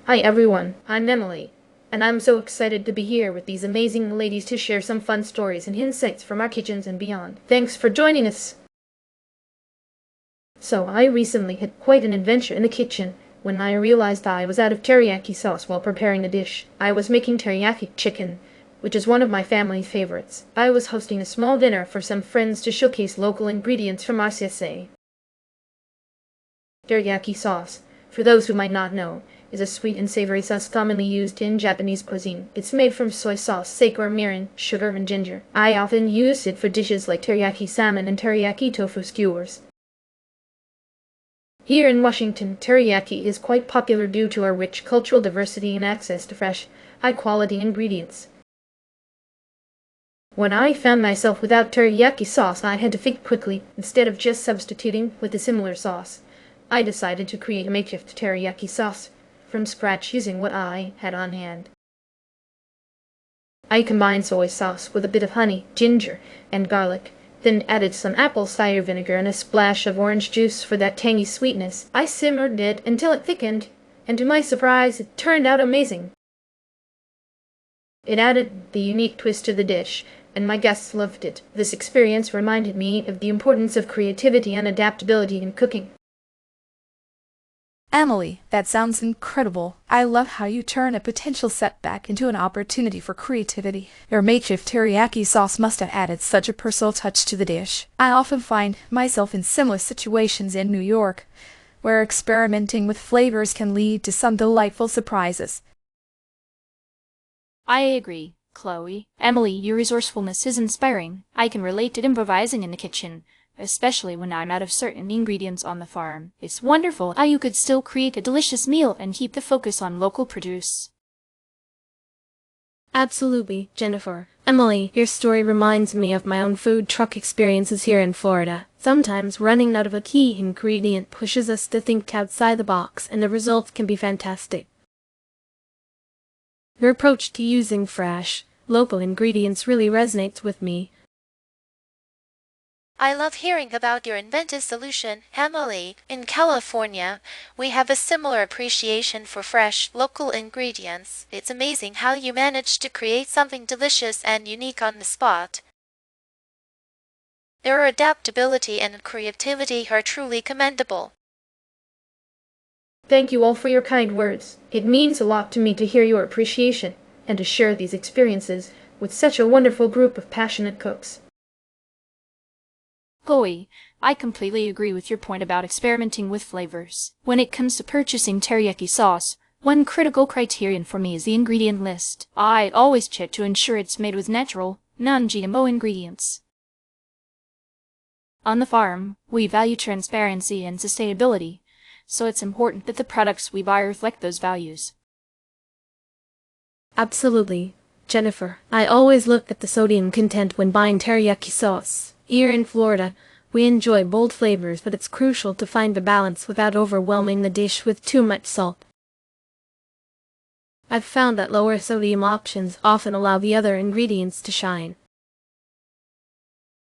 Hi everyone, I'm Emily, and I'm so excited to be here with these amazing ladies to share some fun stories and insights from our kitchens and beyond. Thanks for joining us! So, I recently had quite an adventure in the kitchen when I realized I was out of teriyaki sauce while preparing a dish. I was making teriyaki chicken, which is one of my family's favorites. I was hosting a small dinner for some friends to showcase local ingredients from RCSA. Teriyaki sauce, for those who might not know, is a sweet and savory sauce commonly used in Japanese cuisine. It's made from soy sauce, sake or mirin, sugar, and ginger. I often use it for dishes like teriyaki salmon and teriyaki tofu skewers. Here in Washington, teriyaki is quite popular due to our rich cultural diversity and access to fresh, high-quality ingredients. When I found myself without teriyaki sauce, I had to think quickly. Instead of just substituting with a similar sauce, I decided to create a makeshift teriyaki sauce from scratch using what I had on hand. I combined soy sauce with a bit of honey, ginger, and garlic, then added some apple cider vinegar and a splash of orange juice for that tangy sweetness. I simmered it until it thickened, and to my surprise, it turned out amazing. It added the unique twist to the dish, and my guests loved it. This experience reminded me of the importance of creativity and adaptability in cooking. Emily, that sounds incredible. I love how you turn a potential setback into an opportunity for creativity. Your makeshift teriyaki sauce must have added such a personal touch to the dish. I often find myself in similar situations in New York, where experimenting with flavors can lead to some delightful surprises. I agree, Chloe. Emily, your resourcefulness is inspiring. I can relate to improvising in the kitchen, especially when I'm out of certain ingredients on the farm. It's wonderful how you could still create a delicious meal and keep the focus on local produce. Absolutely, Jennifer. Emily, your story reminds me of my own food truck experiences here in Florida. Sometimes running out of a key ingredient pushes us to think outside the box, and the results can be fantastic. Your approach to using fresh, local ingredients really resonates with me. I love hearing about your inventive solution, Emily. In California, we have a similar appreciation for fresh, local ingredients. It's amazing how you managed to create something delicious and unique on the spot. Your adaptability and creativity are truly commendable. Thank you all for your kind words. It means a lot to me to hear your appreciation and to share these experiences with such a wonderful group of passionate cooks. Chloe, I completely agree with your point about experimenting with flavors. When it comes to purchasing teriyaki sauce, one critical criterion for me is the ingredient list. I always check to ensure it's made with natural, non-GMO ingredients. On the farm, we value transparency and sustainability, so it's important that the products we buy reflect those values. Absolutely, Jennifer. I always look at the sodium content when buying teriyaki sauce. Here in Florida, we enjoy bold flavors, but it's crucial to find a balance without overwhelming the dish with too much salt. I've found that lower sodium options often allow the other ingredients to shine.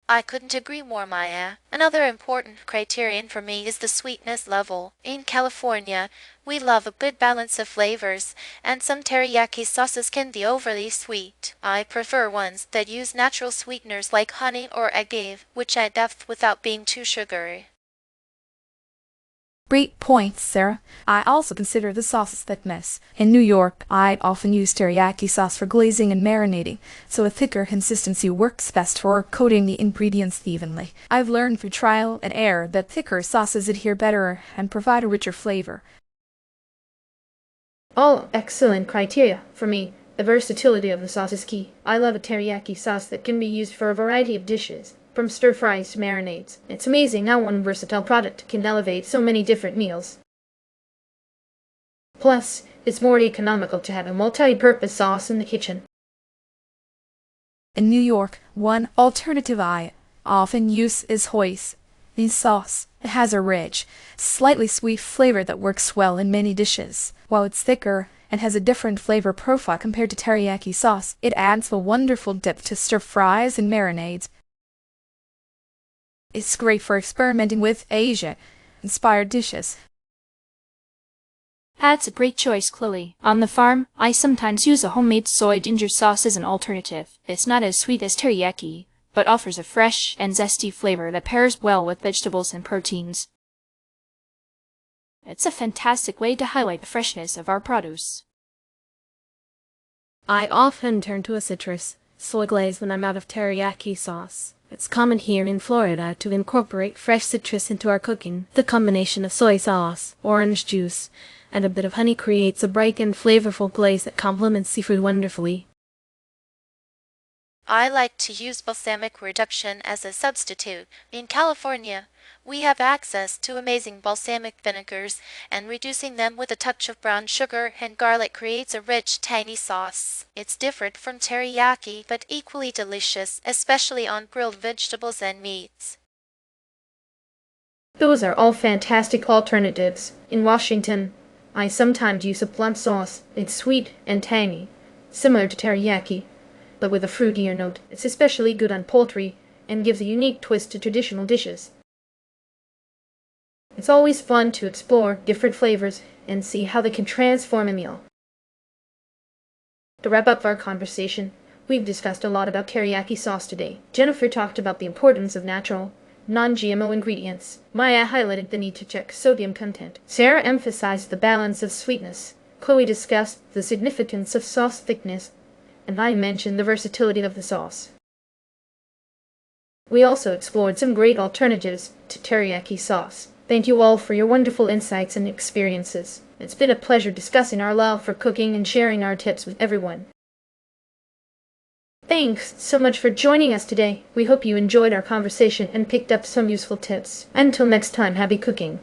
I couldn't agree more, Maya. Another important criterion for me is the sweetness level. In California, we love a good balance of flavors, and some teriyaki sauces can be overly sweet. I prefer ones that use natural sweeteners like honey or agave, which add depth without being too sugary. Great point, Sarah. I also consider the sauces that mess. In New York, I often use teriyaki sauce for glazing and marinating, so a thicker consistency works best for coating the ingredients evenly. I've learned through trial and error that thicker sauces adhere better and provide a richer flavor. All excellent criteria. For me, the versatility of the sauce is key. I love a teriyaki sauce that can be used for a variety of dishes, from stir-fries to marinades. It's amazing how one versatile product can elevate so many different meals. Plus, it's more economical to have a multi-purpose sauce in the kitchen. In New York, one alternative I often use is hoisin. This sauce has a rich, slightly sweet flavor that works well in many dishes. While it's thicker and has a different flavor profile compared to teriyaki sauce, it adds a wonderful depth to stir-fries and marinades. It's great for experimenting with Asia-inspired dishes. That's a great choice, Chloe. On the farm, I sometimes use a homemade soy-ginger sauce as an alternative. It's not as sweet as teriyaki, but offers a fresh and zesty flavor that pairs well with vegetables and proteins. It's a fantastic way to highlight the freshness of our produce. I often turn to a citrus-soy glaze when I'm out of teriyaki sauce. It's common here in Florida to incorporate fresh citrus into our cooking. The combination of soy sauce, orange juice, and a bit of honey creates a bright and flavorful glaze that complements seafood wonderfully. I like to use balsamic reduction as a substitute. In California, we have access to amazing balsamic vinegars, and reducing them with a touch of brown sugar and garlic creates a rich, tangy sauce. It's different from teriyaki, but equally delicious, especially on grilled vegetables and meats. Those are all fantastic alternatives. In Washington, I sometimes use a plum sauce. It's sweet and tangy, similar to teriyaki, but with a fruitier note. It's especially good on poultry and gives a unique twist to traditional dishes. It's always fun to explore different flavors and see how they can transform a meal. To wrap up our conversation, we've discussed a lot about teriyaki sauce today. Jennifer talked about the importance of natural, non-GMO ingredients. Maya highlighted the need to check sodium content. Sarah emphasized the balance of sweetness. Chloe discussed the significance of sauce thickness, and I mentioned the versatility of the sauce. We also explored some great alternatives to teriyaki sauce. Thank you all for your wonderful insights and experiences. It's been a pleasure discussing our love for cooking and sharing our tips with everyone. Thanks so much for joining us today. We hope you enjoyed our conversation and picked up some useful tips. Until next time, happy cooking.